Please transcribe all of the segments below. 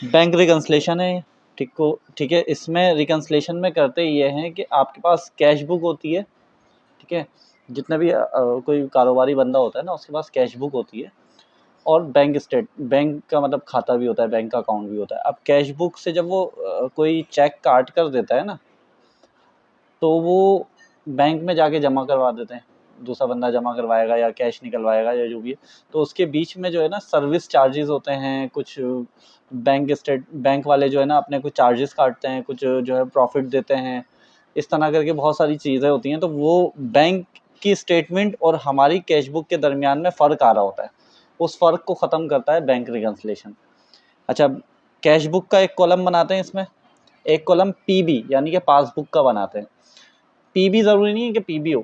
Bank reconciliation है। ठीक है, इसमें रिकन्सलेशन में करते ये हैं कि आपके पास कैश बुक होती है, ठीक है, जितना भी कोई कारोबारी बंदा होता है ना उसके पास कैश बुक होती है, और बैंक का मतलब खाता भी होता है, बैंक का अकाउंट भी होता है। अब कैश बुक से जब वो कोई चेक काट कर देता है ना, तो वो बैंक में जाके जमा करवा देते हैं, दूसरा बंदा जमा करवाएगा या कैश निकलवाएगा या जो भी है। तो उसके बीच में जो है ना सर्विस चार्जेस होते हैं, कुछ बैंक वाले जो है ना अपने कुछ चार्जेस काटते हैं, कुछ जो है प्रॉफिट देते हैं, इस तरह करके बहुत सारी चीज़ें होती हैं। तो वो बैंक की स्टेटमेंट और हमारी कैश बुक के दरमियान में फ़र्क आ रहा होता है, उस फ़र्क को ख़त्म करता है बैंक रिकन्सलेशन। अच्छा, कैश बुक का एक कॉलम बनाते हैं, इसमें एक कॉलम पीबी यानी कि पासबुक का बनाते हैं। पीबी ज़रूरी नहीं है कि पीबी हो,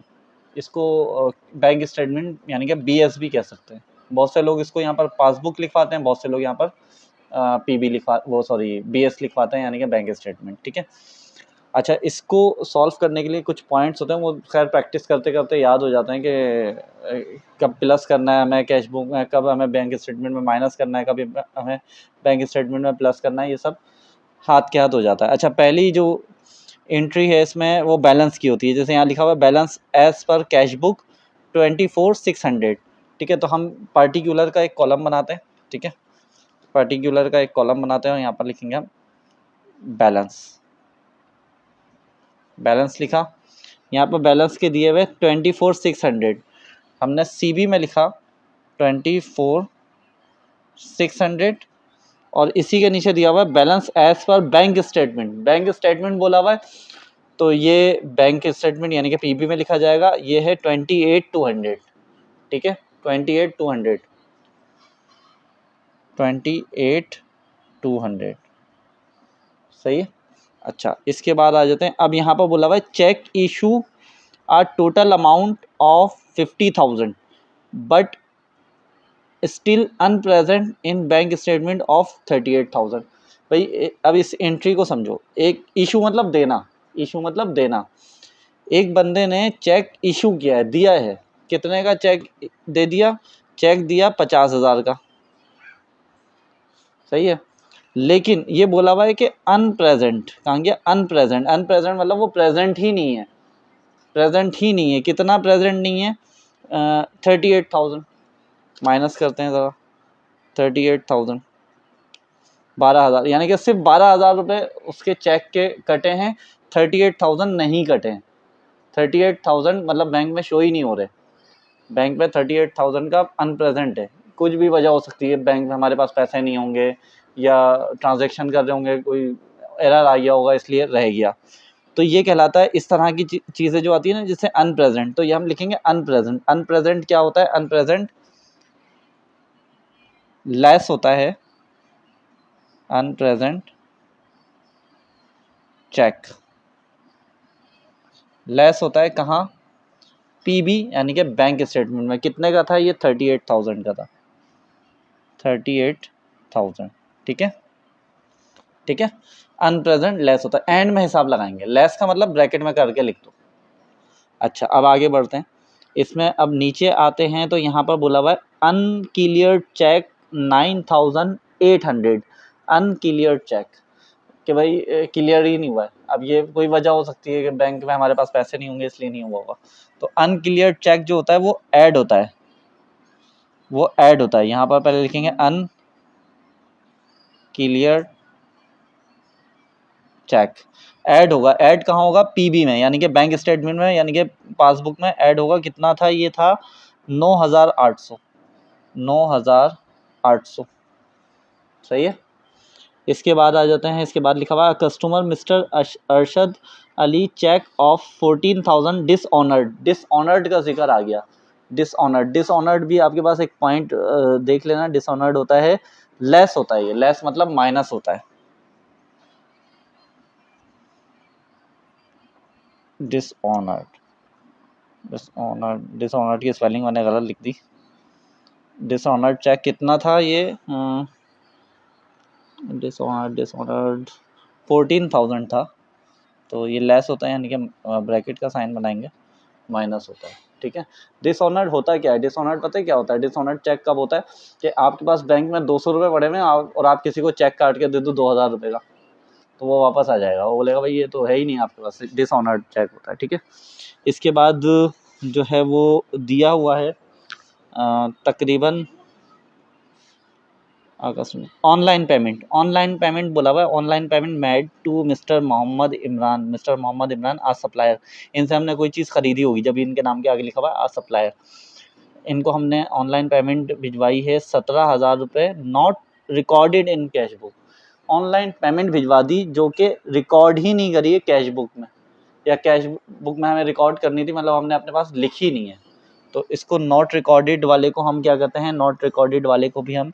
इसको बैंक स्टेटमेंट यानी कि बीएस भी कह सकते हैं। बहुत से लोग इसको यहाँ पर पासबुक लिखवाते हैं, बहुत से लोग यहाँ पर पीबी बीएस लिखवाते हैं यानी कि बैंक स्टेटमेंट। ठीक है, अच्छा, इसको सॉल्व करने के लिए कुछ पॉइंट्स होते हैं, वो खैर प्रैक्टिस करते करते याद हो जाते हैं कि कब प्लस करना है हमें कैश बुक में, कब हमें बैंक स्टेटमेंट में माइनस करना है, कब हमें बैंक स्टेटमेंट में प्लस करना है, ये सब हाथ के हाथ हो जाता है। अच्छा, पहली जो एंट्री है इसमें वो बैलेंस की होती है, जैसे यहाँ लिखा हुआ है balance as per cash book 24,600। ठीक है, तो हम पार्टिकुलर का एक कॉलम बनाते हैं। ठीक है, पार्टिकुलर का एक कॉलम बनाते हैं और यहाँ पर लिखेंगे हम बैलेंस लिखा। यहाँ पर बैलेंस के दिए हुए 24,600, हमने सीबी में लिखा 24,600, और इसी के नीचे दिया हुआ है balance as per bank statement बोला हुआ है, तो ये बैंक स्टेटमेंट यानी कि पीबी में लिखा जाएगा, ये है 28,200। ठीक है, 28,200 सही है। अच्छा, इसके बाद आ जाते हैं, अब यहाँ पर बोला हुआ है cheque issue a total amount of 50,000 but still unpresent in bank statement of 38,000। भाई अब इस एंट्री को समझो, एक इशू मतलब देना, एक बंदे ने चेक इशू किया है, दिया है, कितने का चेक दे दिया, चेक दिया 50,000 का, सही है, लेकिन ये बोला हुआ है कि अनप्रेजेंट, कहाँ गया अनप्रेजेंट मतलब वो प्रेजेंट ही नहीं है, कितना प्रेजेंट नहीं है, 38,000 माइनस करते हैं ज़रा, 38,000 12,000, यानी कि सिर्फ 12,000 रुपये उसके चेक के कटे हैं, 38,000 नहीं कटे हैं। 38,000 मतलब बैंक में शो ही नहीं हो रहे, बैंक में 38,000 का अनप्रेजेंट है। कुछ भी वजह हो सकती है, बैंक में हमारे पास पैसे नहीं होंगे या ट्रांजैक्शन कर रहे होंगे, कोई एरर आ गया होगा इसलिए रह गया, तो ये कहलाता है। इस तरह की चीज़ें जो आती है ना जिससे अनप्रेजेंट, तो ये हम लिखेंगे अनप्रेजेंट क्या होता है, अनप्रेजेंट लेस होता है, अनप्रेजेंट चेक लेस होता है कहाँ, पीबी यानी कि बैंक स्टेटमेंट में। कितने का था ये, 38,000 का था, 38,000। ठीक है, अनप्रेजेंट लेस होता है, एंड में हिसाब लगाएंगे, लेस का मतलब ब्रैकेट में करके लिख दो। अच्छा, अब आगे बढ़ते हैं, इसमें अब नीचे आते हैं तो यहाँ पर बोला हुआ है अनक्लियर चेक 9,800, अनक्लियर चेक कि भाई क्लियर ही नहीं हुआ है। अब ये कोई वजह हो सकती है कि बैंक में हमारे पास पैसे नहीं होंगे इसलिए नहीं हुआ होगा, तो अनक्लियर चेक जो होता है वो ऐड होता है, यहाँ पर पहले लिखेंगे अनक्लियर चेक, ऐड होगा, ऐड कहाँ होगा, पीबी में यानी कि बैंक स्टेटमेंट में यानी कि पासबुक में ऐड होगा। कितना था, ये था 9,800 सही है। इसके बाद आ जाते हैं, इसके बाद लिखा हुआ customer mister Arshad Ali cheque of 14,000 dishonoured का जिक्र आ गया। डिसऑनर्ड भी आपके पास एक पॉइंट देख लेना, डिसऑनर्ड होता है लेस होता है, ये लेस मतलब माइनस होता है, डिसऑनर्ड की स्पेलिंग मैंने गलत लिख दी। डिसऑनर्ड चेक कितना था ये, डिसऑनर्ड 14,000 था, तो ये लेस होता है यानी कि ब्रैकेट का साइन बनाएंगे, माइनस होता है। ठीक है। डिसऑनर्ड होता क्या है, डिसऑनर्ड पता है क्या होता है, डिसऑनर्ड चेक कब होता है कि आपके पास बैंक में 200 रुपये पड़े हुए हैं और आप किसी को चेक काट के दे दो 2000 रुपये का, तो वो वापस आ जाएगा, वो बोलेगा भाई ये तो है ही नहीं आपके पास, डिसऑनर्ड चेक होता है। ठीक है। इसके बाद जो है वो दिया हुआ है तकरीबन ऑनलाइन पेमेंट बोला हुआ है, online payment made to mister Mohammad Imran आज सप्लायर। इनसे हमने कोई चीज़ खरीदी होगी, जब इनके नाम के आगे लिखा हुआ है आज सप्लायर, इनको हमने ऑनलाइन पेमेंट भिजवाई है 17,000 रुपये, not recorded in cash book. Online payment भिजवा दी जो कि रिकॉर्ड ही नहीं करी है कैश बुक में, या कैश बुक में हमें रिकॉर्ड करनी थी, मतलब हमने अपने पास लिखी नहीं है, तो इसको नॉट रिकॉर्डेड वाले को हम क्या कहते हैं, नॉट रिकॉर्डेड वाले को भी हम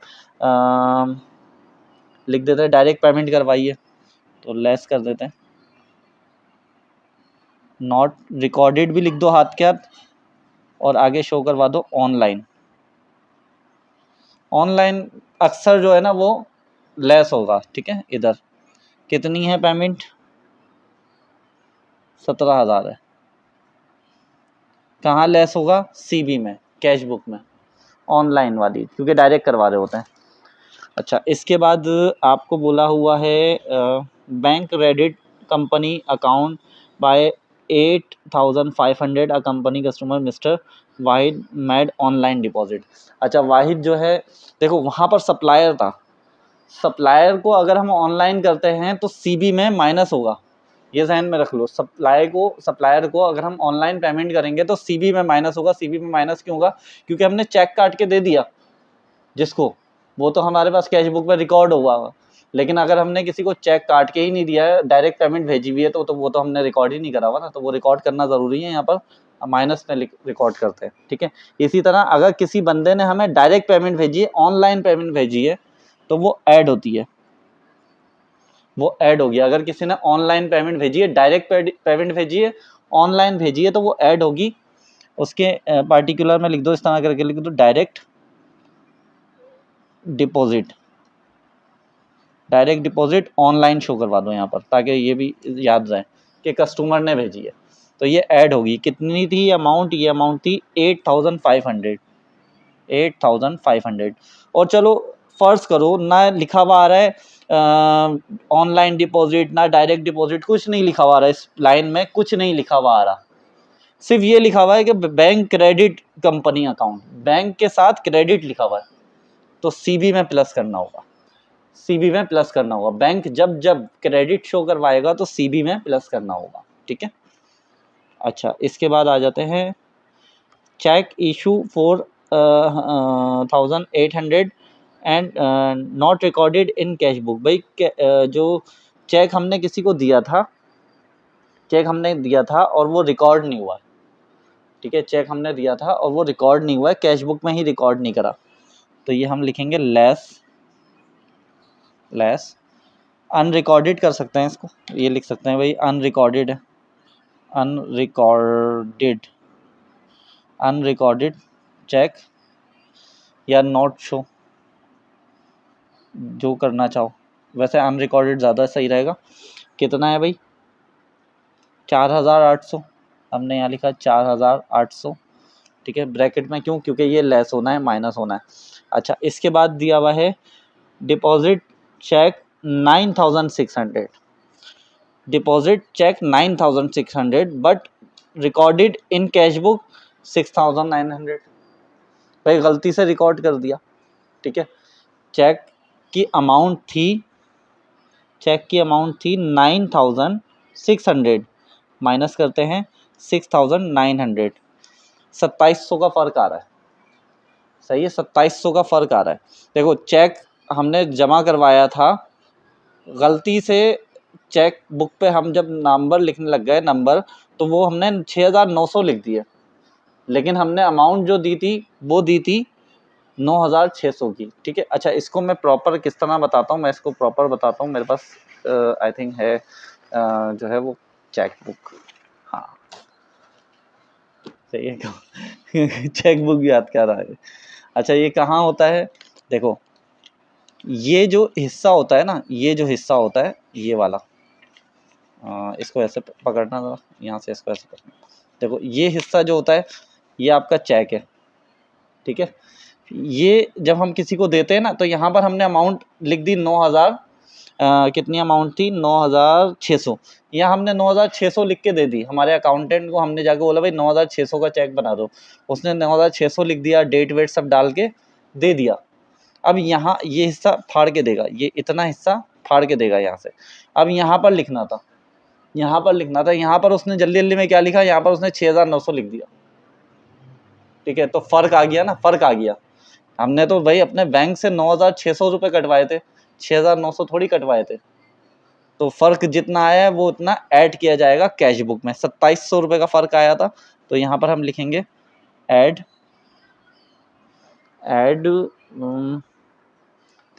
लिख देते हैं डायरेक्ट पेमेंट करवाइए, तो लेस कर देते हैं, नॉट रिकॉर्डेड भी लिख दो हाथ के हाथ, और आगे शो करवा दो ऑनलाइन। ऑनलाइन अक्सर जो है ना वो लेस होगा। ठीक है। इधर कितनी है पेमेंट, 17,000 है, कहाँ लेस होगा, सीबी में, कैश बुक में, ऑनलाइन वाली, क्योंकि डायरेक्ट करवा रहे होते हैं। अच्छा, इसके बाद आपको बोला हुआ है bank credit company account by 8,500 a company customer mister Wahid made online deposit. अच्छा, वाहिद जो है देखो वहाँ पर सप्लायर था, सप्लायर को अगर हम ऑनलाइन करते हैं तो सीबी में माइनस होगा, ये ध्यान में रख लो। सप्लायर को अगर हम ऑनलाइन पेमेंट करेंगे तो सीबी में माइनस होगा। सीबी में माइनस क्यों होगा, क्योंकि हमने चेक काट के दे दिया जिसको, वो तो हमारे पास कैश बुक में रिकॉर्ड हुआ। लेकिन अगर हमने किसी को चेक काट के ही नहीं दिया है, डायरेक्ट पेमेंट भेजी हुई है, तो वो तो हमने रिकॉर्ड ही नहीं करा हुआ ना, तो वो रिकॉर्ड करना ज़रूरी है, यहाँ पर माइनस में रिकॉर्ड करते हैं। ठीक है। इसी तरह अगर किसी बंदे ने हमें डायरेक्ट पेमेंट भेजी है, ऑनलाइन पेमेंट भेजी है, तो वो ऐड होती है, वो ऐड होगी। अगर किसी ने ऑनलाइन पेमेंट भेजी है, डायरेक्ट पेमेंट भेजी है, ऑनलाइन भेजी है, तो वो ऐड होगी। उसके पार्टिकुलर में लिख दो, इस तरह करके लिख दो, direct deposit, direct deposit online show करवा दो यहाँ पर, ताकि ये भी याद रहे कि कस्टमर ने भेजी है, तो ये ऐड होगी। कितनी थी अमाउंट, ये अमाउंट थी 8,500, 8,500। और चलो फर्ज करो ना लिखा हुआ आ रहा है ऑनलाइन डिपॉजिट, ना डायरेक्ट डिपॉजिट, कुछ नहीं लिखा हुआ आ रहा है, इस लाइन में कुछ नहीं लिखा हुआ आ रहा, सिर्फ ये लिखा हुआ है कि bank credit company account, bank के साथ क्रेडिट लिखा हुआ है, तो सीबी में प्लस करना होगा, सीबी में प्लस करना होगा। बैंक जब जब क्रेडिट शो करवाएगा तो सीबी में प्लस करना होगा। ठीक है। अच्छा, इसके बाद आ जाते हैं cheque issue 4,800 and not recorded in cash book. भाई जो चेक हमने किसी को दिया था, चेक हमने दिया था और वो रिकॉर्ड नहीं हुआ। ठीक है, चेक हमने दिया था और वो रिकॉर्ड नहीं हुआ है, कैश बुक में ही रिकॉर्ड नहीं करा, तो ये हम लिखेंगे लेस अनरिकॉर्डेड कर सकते हैं इसको, ये लिख सकते हैं भाई अनरिकॉर्डेड है, अनरिकॉर्डेड चेक या नोट शो, जो करना चाहो। वैसे अनरिकॉर्डेड ज़्यादा सही रहेगा। कितना है भाई, 4,800, हमने यहाँ लिखा 4,800। ठीक है, ब्रैकेट में क्यों, क्योंकि ये लेस होना है, माइनस होना है। अच्छा, इसके बाद दिया हुआ है deposit cheque 9,600, deposit cheque 9,600 but recorded in cash book 6,900। भाई गलती से रिकॉर्ड कर दिया। ठीक है, चेक की अमाउंट थी 9,600, माइनस करते हैं 6,900, 2,700 का फ़र्क आ रहा है। सही है, 2,700 का फ़र्क आ रहा है। देखो चेक हमने जमा करवाया था, गलती से चेक बुक पे हम जब नंबर लिखने लग गए नंबर, तो वो हमने 6,900 लिख दिए, लेकिन हमने अमाउंट जो दी थी वो दी थी 9,600 की। ठीक है। अच्छा, इसको मैं प्रॉपर किस तरह बताता हूँ, मैं इसको प्रॉपर बताता हूँ। मेरे पास आई थिंक है जो है वो चेक बुक, हाँ सही है चेक बुक याद क्या रहा है। अच्छा, ये कहाँ होता है, देखो ये जो हिस्सा होता है ना, ये जो हिस्सा होता है ये वाला, इसको ऐसे पकड़ना था, यहाँ से इसको ऐसे पकड़ना। देखो ये हिस्सा जो होता है ये आपका चेक है, ठीक है। ये जब हम किसी को देते हैं ना, तो यहाँ पर हमने अमाउंट लिख दी 9,000, कितनी अमाउंट थी 9,600, यहाँ हमने 9,600 लिख के दे दी। हमारे अकाउंटेंट को हमने जाके बोला भाई 9,600 का चेक बना दो, उसने 9,600 लिख दिया, डेट वेट सब डाल के दे दिया। अब यहाँ ये हिस्सा फाड़ के देगा, ये इतना हिस्सा फाड़ के देगा यहाँ से। अब यहाँ पर लिखना था, यहाँ पर लिखना था, यहाँ पर उसने जल्दी जल्दी में क्या लिखा, यहाँ पर उसने 6,900 लिख दिया, ठीक है। तो फर्क आ गया ना, फर्क आ गया। हमने तो भाई अपने बैंक से 9,600 रुपये कटवाए थे, 6,900 थोड़ी कटवाए थे। तो फर्क जितना आया है वो उतना ऐड किया जाएगा कैश बुक में। 2,700 रुपये का फर्क आया था, तो यहाँ पर हम लिखेंगे ऐड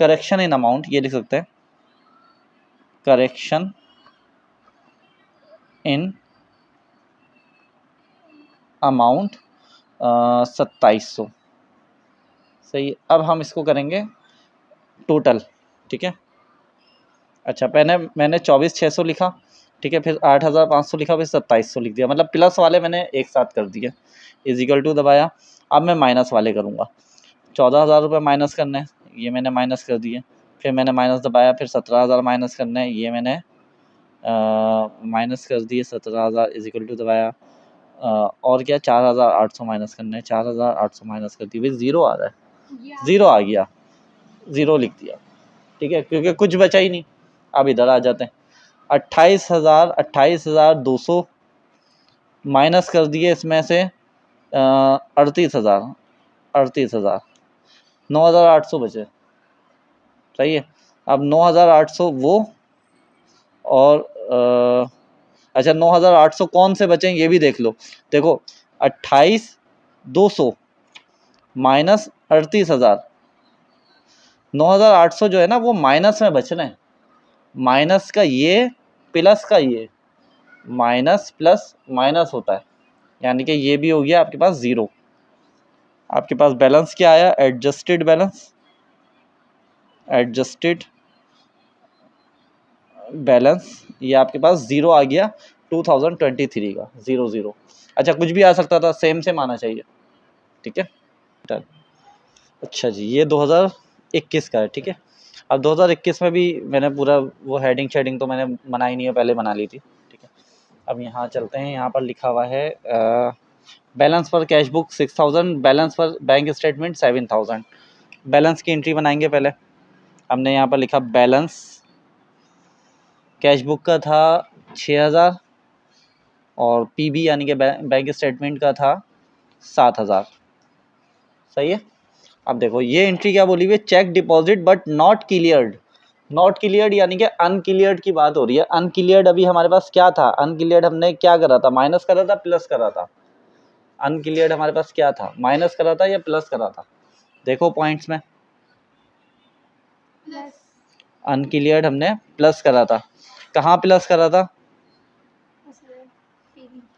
करेक्शन इन अमाउंट, ये लिख सकते हैं करेक्शन इन अमाउंट 2,700, सही। अब हम इसको करेंगे टोटल, ठीक है। अच्छा, मैंने 24,600 लिखा, ठीक है, फिर 8,500 लिखा, फिर 2,700 लिख दिया, मतलब प्लस वाले मैंने एक साथ कर दिए। इजिकल टू दबाया, अब मैं माइनस वाले करूँगा। 14,000 रुपये माइनस करने हैं, ये मैंने माइनस कर दिए। फिर मैंने माइनस दबाया, फिर 17,000 माइनस करने हैं, ये मैंने माइनस कर दिए 17,000। इजिकल टू दबाया, और क्या 4,800 माइनस करने हैं, 4,800 माइनस कर दिए, भाई ज़ीरो आ रहा है, ज़ीरो आ गया, ज़ीरो लिख दिया, ठीक है, क्योंकि कुछ बचा ही नहीं। अब इधर आ जाते हैं, 28,200 माइनस कर दिए इसमें से 38,000, 9,800 बचे, सही है। अब 9,800 वो, और अच्छा 9,800 कौन से बचे ये भी देख लो। देखो 28,200 माइनस 38,000, 9,800 जो है ना वो माइनस में बच रहे हैं। माइनस का ये प्लस का ये, माइनस प्लस माइनस होता है, यानी कि ये भी हो गया आपके पास ज़ीरो। आपके पास बैलेंस क्या आया, एडजस्टेड बैलेंस, एडजस्टेड बैलेंस, ये आपके पास ज़ीरो आ गया 2023 का, 0 0। अच्छा, कुछ भी आ सकता था, सेम सेम आना चाहिए, ठीक है। अच्छा जी, ये 2021 का है, ठीक है। अब 2021 में भी मैंने पूरा वो हेडिंग शेडिंग तो मैंने बनाई नहीं है, पहले बना ली थी, ठीक है। अब यहाँ चलते हैं, यहाँ पर लिखा हुआ है बैलेंस पर कैश बुक 6,000, बैलेंस पर बैंक स्टेटमेंट 7,000। बैलेंस की एंट्री बनाएंगे पहले। हमने यहाँ पर लिखा बैलेंस कैश बुक का था 6,000 और पीबी यानी कि बैंक स्टेटमेंट का था 7,000, सही है। अब देखो ये एंट्री क्या बोली हुई है, cheque deposit but not cleared. Not cleared यानी कि अनक्लियर्ड की बात हो रही है। अनक्लियर्ड अभी हमारे पास क्या था, अनक्लियर्ड हमने क्या करा था, माइनस करा था प्लस करा था। अनक्लियर्ड हमारे पास क्या था, माइनस करा था या प्लस करा था, देखो पॉइंट्स में। अनक्लियर्ड हमने प्लस करा था, कहाँ प्लस करा था,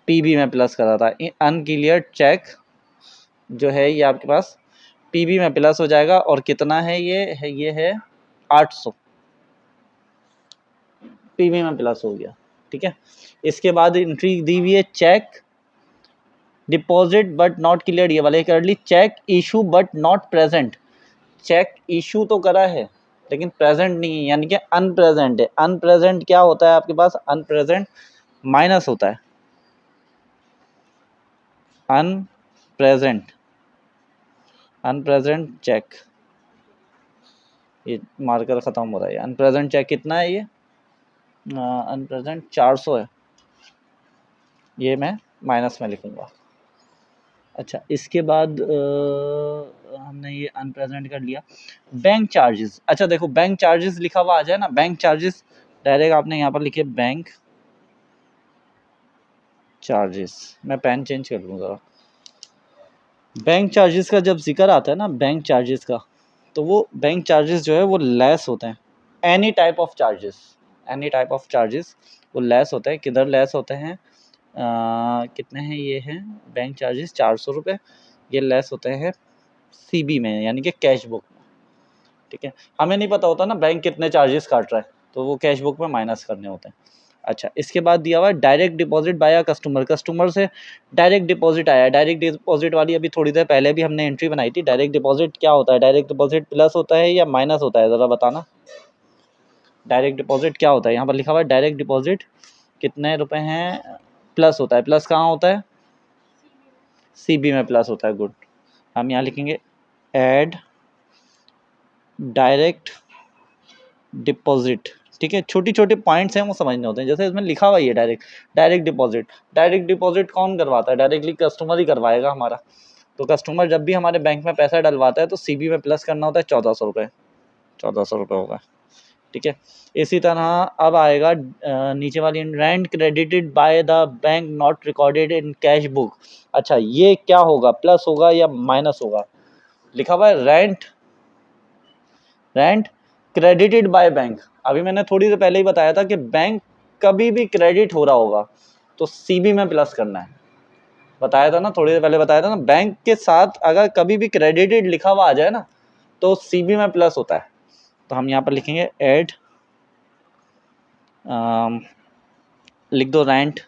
पीबी में प्लस करा था। अनक्लियर्ड चेक जो है ये आपके पास पीबी में प्लस हो जाएगा, और कितना है ये है 800, पीबी में प्लस हो गया, ठीक है। इसके बाद एंट्री दी हुई है cheque deposit but not cleared, ये वाले कर ली। Cheque issue but not present, cheque issue तो करा है लेकिन प्रेजेंट नहीं है, यानी कि अनप्रेजेंट है। अनप्रेजेंट क्या होता है आपके पास, अनप्रेजेंट माइनस होता है, अनप्रेजेंट, अनप्रेजेंट चेक, ये मार्कर ख़त्म हो रहा है। अनप्रेजेंट चेक कितना है, ये अनप्रेजेंट 400 है, ये मैं माइनस में लिखूँगा। अच्छा, इसके बाद हमने ये अनप्रेजेंट कर लिया। बैंक चार्जेस, अच्छा देखो बैंक चार्जेस लिखा हुआ आ जाए ना, बैंक चार्जेस डायरेक्ट आपने यहाँ पर लिखे बैंक चार्जेस। मैं पेन चेंज कर लूँ ज़रा। बैंक चार्जेस का जब जिक्र आता है ना, बैंक चार्जेस का, तो वो बैंक चार्जेस जो है वो लेस होते हैं। Any type of charges, any type of charges वो लेस होते हैं। किधर लेस होते हैं, कितने हैं, ये हैं बैंक चार्जेस 400 रुपये, ये लेस होते हैं सीबी में यानी कि कैश बुक में, ठीक है। हमें नहीं पता होता ना बैंक कितने चार्जेस काट रहा है, तो वो कैश बुक में माइनस करने होते हैं। अच्छा, इसके बाद दिया हुआ है direct deposit by a customer, customer से डायरेक्ट डिपॉजिट आया। डायरेक्ट डिपॉजिट वाली अभी थोड़ी देर पहले भी हमने एंट्री बनाई थी। डायरेक्ट डिपॉजिट क्या होता है? डायरेक्ट डिपॉजिट प्लस होता है या माइनस होता है, ज़रा बताना। डायरेक्ट डिपॉजिट क्या होता है? यहाँ पर लिखा हुआ है डायरेक्ट डिपॉजिट कितने रुपए हैं, प्लस होता है। प्लस कहाँ होता है? सीबी में प्लस होता है। गुड। हम यहाँ लिखेंगे ऐड डायरेक्ट डिपॉजिट। ठीक है, छोटी छोटी पॉइंट्स हैं वो समझने होते हैं। जैसे इसमें लिखा हुआ है direct direct deposit. Direct deposit कौन करवाता है? डायरेक्टली कस्टमर ही करवाएगा हमारा। तो कस्टमर जब भी हमारे बैंक में पैसा डलवाता है तो सीबी में प्लस करना होता है 1400 रुपये। 1400 रुपये होगा। ठीक है, इसी तरह अब आएगा नीचे वाली rent credited by the bank not recorded in cash book. अच्छा, ये क्या होगा? प्लस होगा या माइनस होगा? लिखा हुआ है रेंट क्रेडिटेड बाय बैंक। अभी मैंने थोड़ी देर पहले ही बताया था कि बैंक कभी भी क्रेडिट हो रहा होगा तो सीबी में प्लस करना है। बताया था ना, थोड़ी देर पहले बताया था ना, बैंक के साथ अगर कभी भी क्रेडिटेड लिखा हुआ आ जाए ना तो सीबी में प्लस होता है। तो हम यहाँ पर लिखेंगे ऐड, लिख दो रेंट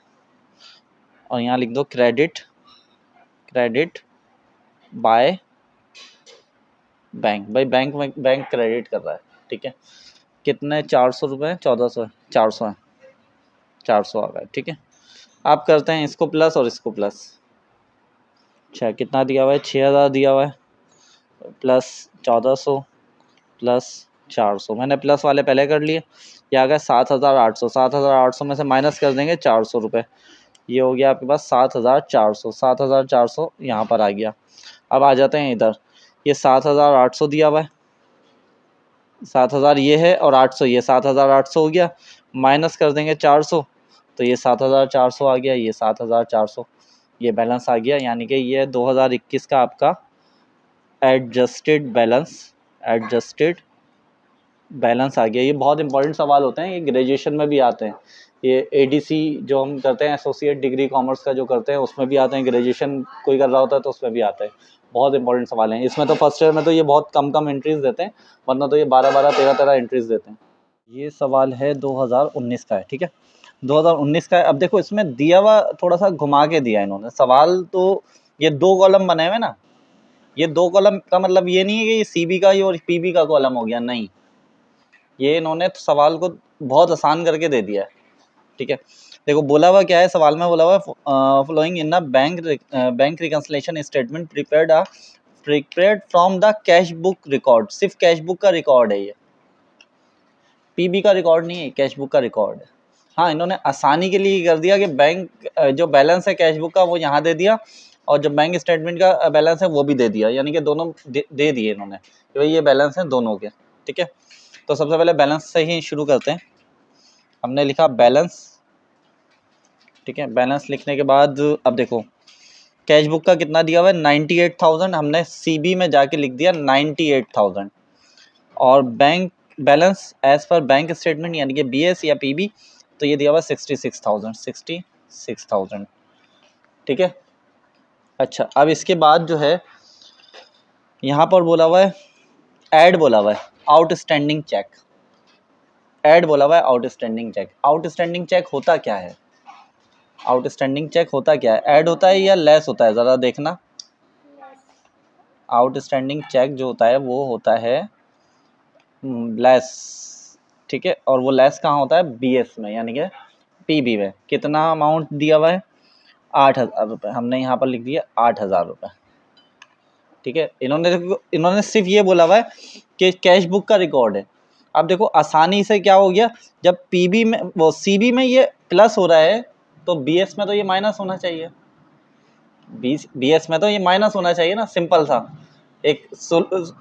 और यहाँ लिख दो क्रेडिट बाय बैंक। भाई बैंक क्रेडिट कर रहा है। ठीक है, कितने? 400 रुपये, 1400, 400 है, 400 आ गया। ठीक है, आप करते हैं इसको प्लस और इसको प्लस। अच्छा, कितना दिया हुआ है? 6000 दिया हुआ है, प्लस 1400 प्लस 400। मैंने प्लस वाले पहले कर लिए। ये आ गया 7800। 7800 में से माइनस कर देंगे 400 रुपये। ये हो गया आपके पास 7400। 7400 यहाँ पर आ गया। अब आ जाते हैं इधर। ये 7800 दिया हुआ है, 7000 ये है और 800 ये, 7800 हो गया। माइनस कर देंगे 400 तो ये 7400 आ गया। ये 7400, ये बैलेंस आ गया। यानी कि ये 2021 का आपका एडजस्टेड बैलेंस आ गया। ये बहुत इंपॉर्टेंट सवाल होते हैं, ये ग्रेजुएशन में भी आते हैं। ये एडीसी जो हम करते हैं, एसोसिएट डिग्री कॉमर्स का जो करते हैं, उसमें भी आते हैं। ग्रेजुएशन कोई कर रहा होता है तो उसमें भी आता है। बहुत इंपॉर्टेंट सवाल हैं इसमें। तो फर्स्ट ईयर में तो ये बहुत कम एंट्रीज देते हैं, वरना तो ये 12 13 एंट्रीज देते हैं। ये सवाल है 2019 का है। ठीक है, 2019 का है। अब देखो इसमें दिया हुआ थोड़ा सा घुमा के दिया इन्होंने सवाल। तो ये 2 कॉलम बने हुए ना, ये 2 कॉलम का मतलब ये नहीं है कि ये सीबी का ही और पीबी का कॉलम हो गया, नहीं। ये इन्होंने सवाल को बहुत आसान करके दे दिया है। ठीक है, देखो बोला हुआ क्या है सवाल में? बोला हुआ flowing in bank reconciliation statement prepared from the cash book record. सिर्फ कैश बुक का रिकॉर्ड है, ये पीबी का रिकॉर्ड नहीं है, कैश बुक का रिकॉर्ड है। हाँ, इन्होंने आसानी के लिए कर दिया कि बैंक जो बैलेंस है कैश बुक का वो यहाँ दे दिया, और जो बैंक स्टेटमेंट का बैलेंस है वो भी दे दिया। यानी कि दोनों दे दिए इन्होंने कि भाई ये बैलेंस है दोनों के। ठीक है, तो सबसे पहले बैलेंस से ही शुरू करते हैं। हमने लिखा बैलेंस। ठीक है, बैलेंस लिखने के बाद अब देखो कैश बुक का कितना दिया हुआ है? 98,000। हमने सीबी में जाके लिख दिया 98,000। और bank balance as per bank statement यानी कि बीएस या पीबी, तो ये दिया हुआ 66,000। ठीक है, अच्छा अब इसके बाद जो है यहाँ पर बोला हुआ है ऐड, बोला हुआ है आउटस्टैंडिंग चेक। ऐड बोला हुआ है आउटस्टैंडिंग चेक। आउटस्टैंडिंग चेक होता क्या है? आउटस्टैंडिंग चेक होता क्या है? ऐड होता है या लेस होता है? ज़रा देखना। आउटस्टैंडिंग चेक जो होता है वो होता है लेस। ठीक है, और वो लेस कहाँ होता है? बीएस में यानी कि पीबी में। कितना अमाउंट दिया हुआ है? 8,000 रुपये। हमने यहाँ पर लिख दिया 8,000 रुपये। ठीक है, इन्होंने सिर्फ ये बोला हुआ है कि कैश बुक का रिकॉर्ड है। अब देखो आसानी से क्या हो गया, जब पीबी में वो सीबी में ये प्लस हो रहा है तो बीएस में तो ये माइनस होना चाहिए। बीएस में तो ये माइनस होना चाहिए ना, सिंपल सा। एक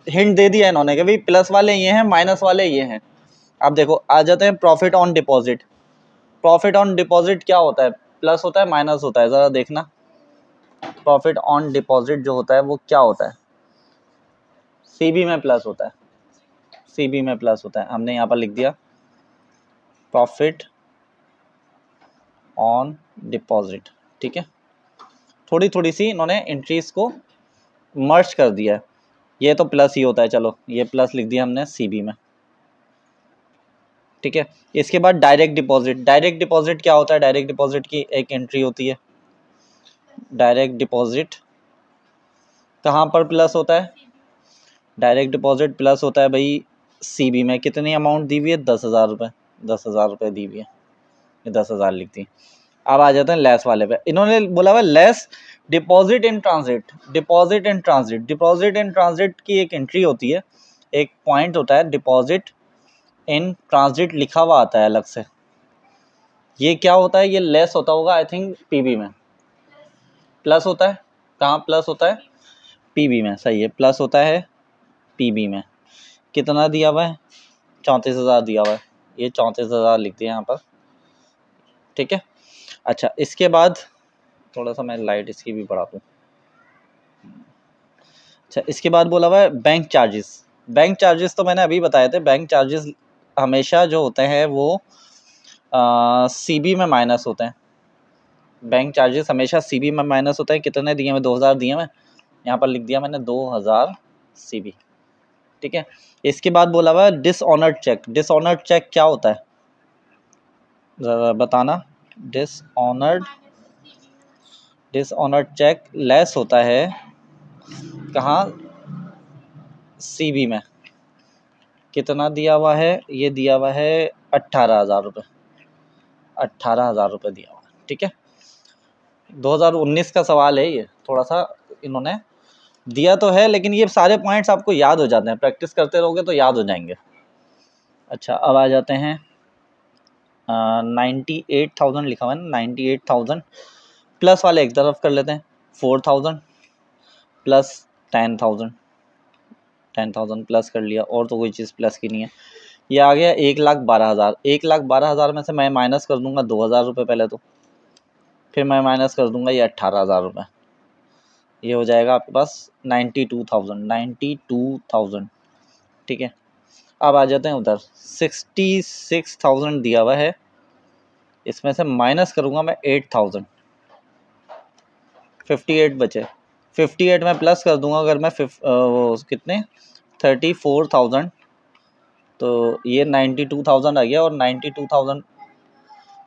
हिंट दे दिया इन्होंने कि भाई प्लस वाले ये हैं, माइनस वाले ये हैं। अब देखो आ जाते हैं profit on deposit. Profit on deposit क्या होता है? प्लस होता है, माइनस होता है? ज़रा देखना। प्रॉफिट ऑन डिपॉजिट जो होता है वो क्या होता है? सीबी में प्लस होता है। सीबी में प्लस होता है। हमने यहाँ पर लिख दिया प्रॉफिट ऑन डिपॉजिट। ठीक है, थोड़ी थोड़ी सी इन्होंने एंट्रीज को मर्ज कर दिया है। ये तो प्लस ही होता है, चलो ये प्लस लिख दिया हमने सीबी में। ठीक है। इसके बाद डायरेक्ट डिपॉजिट। डायरेक्ट डिपॉजिट क्या होता है? डायरेक्ट डिपॉजिट की एक एंट्री होती है। डायरेक्ट डिपॉजिट कहाँ पर प्लस होता है? डायरेक्ट डिपॉजिट प्लस होता है भाई सीबी में। कितनी अमाउंट दी हुई है? 10,000 रुपये। 10,000 रुपये दी हुई है, ये 10,000 लिख दी। अब आ जाते हैं लेस वाले पे। इन्होंने बोला हुआ less deposit in transit. Deposit in transit, deposit in transit की एक एंट्री होती है, एक पॉइंट होता है डिपॉजिट इन ट्रांजिट लिखा हुआ आता है अलग से। ये क्या होता है? ये लेस होता होगा आई थिंक पीबी में। प्लस होता है कहाँ? प्लस होता है पीबी में, सही है, प्लस होता है पीबी में। कितना दिया हुआ है? 34,000 दिया हुआ है, ये 34,000 लिख दिया यहाँ पर, ठीक है। अच्छा, इसके बाद थोड़ा सा मैं लाइट इसकी भी बढ़ा दूँ। अच्छा, इसके बाद बोला हुआ है बैंक चार्जेस। बैंक चार्जेस तो मैंने अभी बताए थे। बैंक चार्जेस हमेशा जो होते हैं वो सीबी में माइनस होते हैं। बैंक चार्जेस हमेशा सीबी में माइनस होते हैं। कितने दिए? मैं 2,000 दिए, मैं यहाँ पर लिख दिया मैंने 2,000 सीबी, ठीक है। इसके बाद बोला हुआ है डिसऑनर्ड चेक। डिसऑनर्ड चेक क्या होता है ज़रा बताना। डिसऑनर्ड चेक लेस होता है कहाँ? सीबी में। कितना दिया हुआ है? ये दिया हुआ है 18,000 रुपये। 18,000 रुपये दिया हुआ है, ठीक है। 2019 का सवाल है ये, थोड़ा सा इन्होंने दिया तो है, लेकिन ये सारे पॉइंट्स आपको याद हो जाते हैं, प्रैक्टिस करते रहोगे तो याद हो जाएंगे। अच्छा, अब आ जाते हैं 98,000 लिखा हुआ है ना, 98,000 प्लस वाले एक तरफ कर लेते हैं। 4,000 प्लस 10,000, 10,000 प्लस कर लिया, और तो कोई चीज़ प्लस की नहीं है। ये आ गया 1,12,000। 1,12,000 में से मैं माइनस कर दूंगा 2,000 रुपये पहले तो, फिर मैं माइनस कर दूंगा ये 18,000 रुपये। ये हो जाएगा आपके पास 92,000, 92,000, ठीक है। अब आ जाते हैं उधर 66,000 दिया हुआ है, इसमें से माइनस करूंगा मैं 8,000, 58 बचे। 58 में प्लस कर दूंगा अगर मैं वो कितने 34,000, तो ये 92,000 आ गया। और 92,000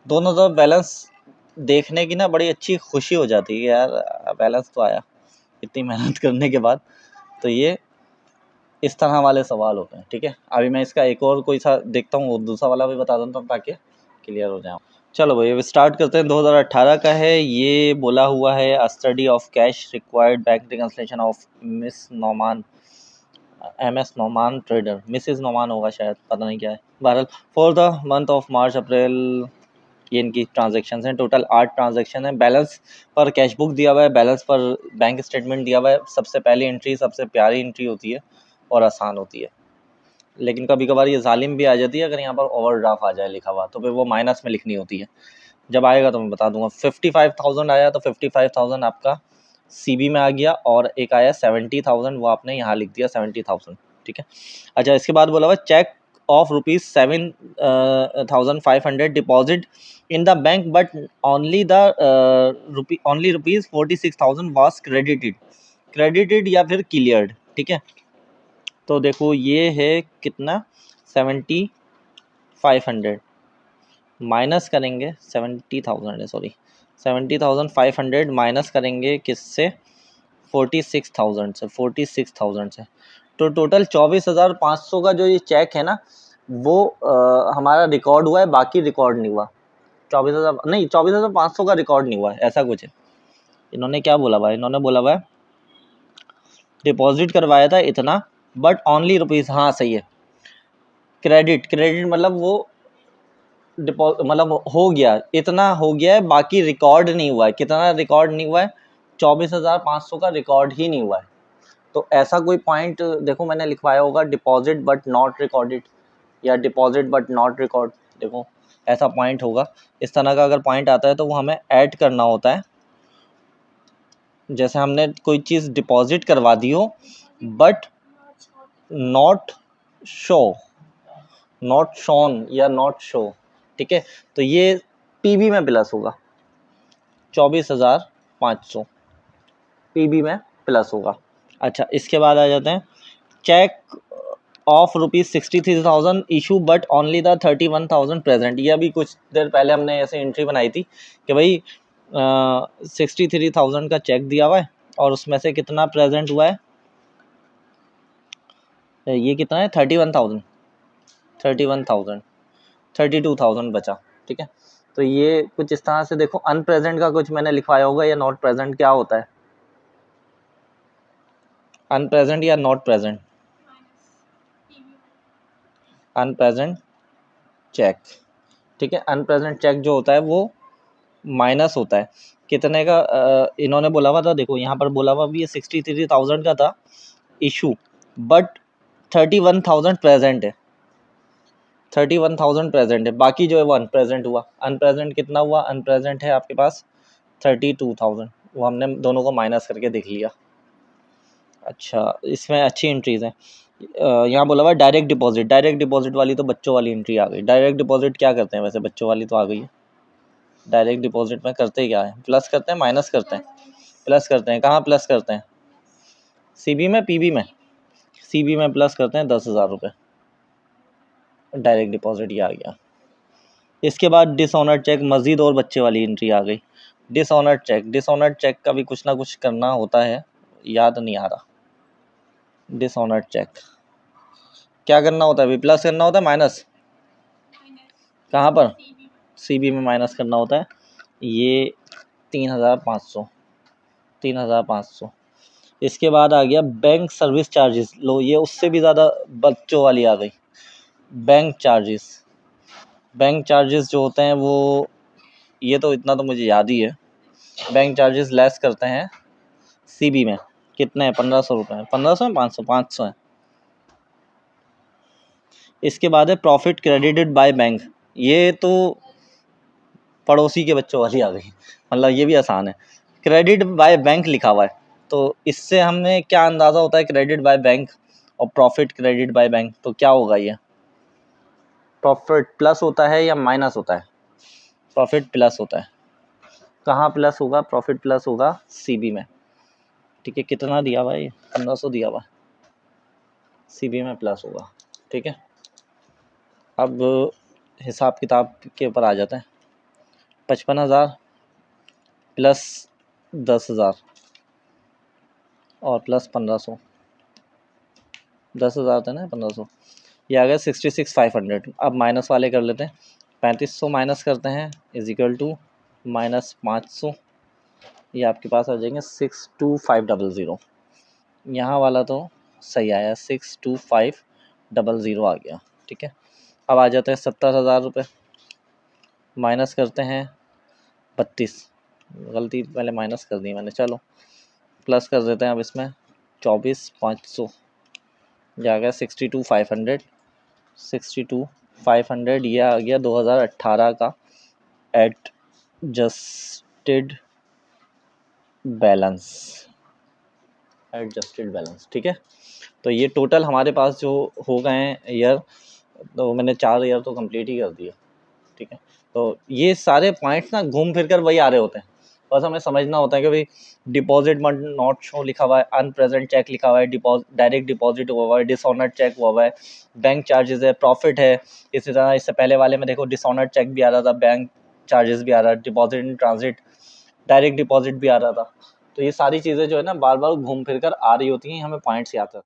दोनों तरफ बैलेंस देखने की ना बड़ी अच्छी खुशी हो जाती है यार, बैलेंस तो आया इतनी मेहनत करने के बाद। तो ये इस तरह वाले सवाल होते हैं, ठीक है। अभी मैं इसका एक और कोई सा देखता हूँ, वो दूसरा वाला भी बता देता हूँ ताकि क्लियर हो जाए। चलो भाई, अब स्टार्ट करते हैं। 2018 का है ये। बोला हुआ है a study of cash required bank reconciliation of Miss Noman, MS Noman trader, Mrs Noman होगा शायद, पता नहीं क्या है। बहरहाल for the month of March April, ये इनकी ट्रांजेक्शन हैं। टोटल 8 ट्रांजेक्शन है। बैलेंस पर कैश बुक दिया हुआ है, बैलेंस पर बैंक स्टेटमेंट दिया हुआ है। सबसे पहली एंट्री सबसे प्यारी एंट्री होती है और आसान होती है, लेकिन कभी कभार ये जालिम भी आ जाती है। अगर यहाँ पर ओवरड्राफ्ट आ जाए लिखा हुआ तो फिर वो माइनस में लिखनी होती है। जब आएगा तो मैं बता दूंगा। 55,000 आया तो 55,000 आपका सीबी में आ गया, और एक आया 70,000, वो आपने यहाँ लिख दिया 70,000, ठीक है। अच्छा, इसके बाद बोला हुआ cheque of ₹7,500 deposit in the bank but only rupees 46,000 was credited या फिर क्लियर्ड, ठीक है। तो देखो ये है कितना 7,500 माइनस करेंगे 70,000 है, सॉरी 70,500 माइनस करेंगे किससे? 46,000 से। 46,000 से तो टोटल 24,500 का जो ये चेक है ना, वो हमारा रिकॉर्ड हुआ है, बाकी रिकॉर्ड नहीं हुआ। 24,000 नहीं, 24,500 का रिकॉर्ड नहीं हुआ है, ऐसा कुछ है। इन्होंने क्या बोला हुआ है? इन्होंने बोला हुआ है डिपॉजिट करवाया था इतना बट ओनली रुपीज़, हाँ सही है। क्रेडिट मतलब वो मतलब हो गया, इतना हो गया है, बाकी रिकॉर्ड नहीं हुआ है। कितना रिकॉर्ड नहीं हुआ है? 24,500 का रिकॉर्ड ही नहीं हुआ है। तो ऐसा कोई पॉइंट देखो मैंने लिखवाया होगा डिपॉजिट बट नॉट रिकॉर्डेड, या डिपॉजिट बट नॉट रिकॉर्ड, देखो ऐसा पॉइंट होगा। इस तरह का अगर पॉइंट आता है तो वो हमें ऐड करना होता है। जैसे हमने कोई चीज़ डिपॉजिट करवा दी हो but not show, not shown या नॉट शो, ठीक है। तो ये पीबी में प्लस होगा, 24,500 पीबी में प्लस होगा। अच्छा, इसके बाद आ जाते हैं cheque of ₹63,000 issue but only the 31,000 present. ये अभी कुछ देर पहले हमने ऐसे एंट्री बनाई थी कि भाई 63,000 का चेक दिया हुआ है और उसमें से कितना प्रेजेंट हुआ है, ये कितना है 31,000, 32,000 बचा। ठीक है, तो ये कुछ इस तरह से देखो, अनप्रेजेंट का कुछ मैंने लिखवाया होगा या नॉट प्रेजेंट, क्या होता है अनप्रेजेंट या नॉट प्रेजेंट? Unpleasant check. ठीक है, अनप्रेजेंट चेक जो होता है वो माइनस होता है कितने का, इन्होंने बोला हुआ था, देखो यहाँ पर बोला हुआ भी ये 63,000 का था इशू बट 31,000 प्रेजेंट है, 31,000 प्रेजेंट है, बाकी जो है वो अनप्रेजेंट हुआ। अनप्रेजेंट कितना हुआ? अनप्रेजेंट है आपके पास 32,000, वो हमने दोनों को माइनस करके देख लिया। अच्छा, इसमें अच्छी एंट्रीज हैं। यहाँ बोला हुआ डायरेक्ट डिपॉजिट, डायरेक्ट डिपॉजिट वाली तो बच्चों वाली एंट्री आ गई। डायरेक्ट डिपॉजिट क्या करते हैं वैसे? बच्चों वाली तो आ गई है। डायरेक्ट डिपॉजिट में करते क्या है? प्लस करते हैं, माइनस करते हैं? प्लस करते हैं। कहाँ प्लस करते हैं? सीबी में, पीबी में? सीबी में प्लस करते हैं 10,000 रुपये। डायरेक्ट डिपॉजिट ये आ गया। इसके बाद डिसऑनर्ड चेक, मजीद और बच्चे वाली एंट्री आ गई। डिसऑनर्ड चेक, डिसऑनर्ड चेक का भी कुछ ना कुछ करना होता है, याद नहीं आ रहा। डिसऑनर्ड चेक क्या करना होता है? अभी प्लस करना होता है, माइनस? कहाँ पर? सीबी में माइनस करना होता है। ये 3,500, 3,500। इसके बाद आ गया बैंक सर्विस चार्जेस। लो, ये उससे भी ज़्यादा बच्चों वाली आ गई। बैंक चार्जेस, बैंक चार्जेस जो होते हैं वो, ये तो इतना तो मुझे याद ही है। बैंक चार्जेस लेस करते हैं सीबी में, कितने हैं? 1,500 रुपये। 1,500 है, 500? 500 है। इसके बाद है प्रॉफिट क्रेडिटेड बाय बैंक। ये तो पड़ोसी के बच्चों वाली आ गई, मतलब ये भी आसान है। क्रेडिट बाय बैंक लिखा हुआ है, तो इससे हमें क्या अंदाज़ा होता है क्रेडिट बाय बैंक और प्रॉफिट क्रेडिट बाय बैंक? तो क्या होगा ये? प्रॉफिट प्लस होता है या माइनस होता है? प्रॉफिट प्लस होता है। कहाँ प्लस होगा? प्रॉफिट प्लस होगा सीबी में। ठीक है, कितना दिया हुआ है ये? 1,500 दिया हुआ है, सीबी में प्लस होगा। ठीक है, अब हिसाब किताब के ऊपर आ जाते हैं। 55,000 प्लस 10,000 और प्लस 1,500, 10,000 था ना, 1,500, ये आ गया 66,500। अब माइनस वाले कर लेते हैं। 3,500 माइनस करते हैं इज इक्वल टू -500, ये आपके पास आ जाएंगे 62,500। यहाँ वाला तो सही आया, 62,500 आ गया। ठीक है, अब आ जाते हैं 70,000 रुपये। माइनस करते हैं 32, गलती पहले माइनस कर दी मैंने, चलो प्लस कर देते हैं अब इसमें 24,500, ये आ गया 62,500। 62,500 ये आ गया 2018 का एडजस्टेड बैलेंस, एडजस्टेड बैलेंस। ठीक है, तो ये टोटल हमारे पास जो हो गए हैं ईयर, तो मैंने 4 ईयर तो कंप्लीट ही कर दिया। ठीक है, तो ये सारे पॉइंट्स ना घूम फिर कर वही आ रहे होते हैं, बस हमें समझना होता है कि भाई डिपॉजिट नॉट शो लिखा हुआ है, अनप्रेजेंट चेक लिखा हुआ है, डायरेक्ट डिपॉजिट हुआ है, डिसऑनर्ड चेक हुआ है, बैंक चार्जेस है, प्रॉफिट है। इसी तरह इससे पहले वाले में देखो डिसऑनर्ड चेक भी आ रहा था, बैंक चार्जेस भी आ रहा है, deposit in transit, direct deposit भी आ रहा था। तो ये सारी चीज़ें जो है ना बार बार घूम फिर कर आ रही होती हैं, हमें पॉइंट्स याद रखना।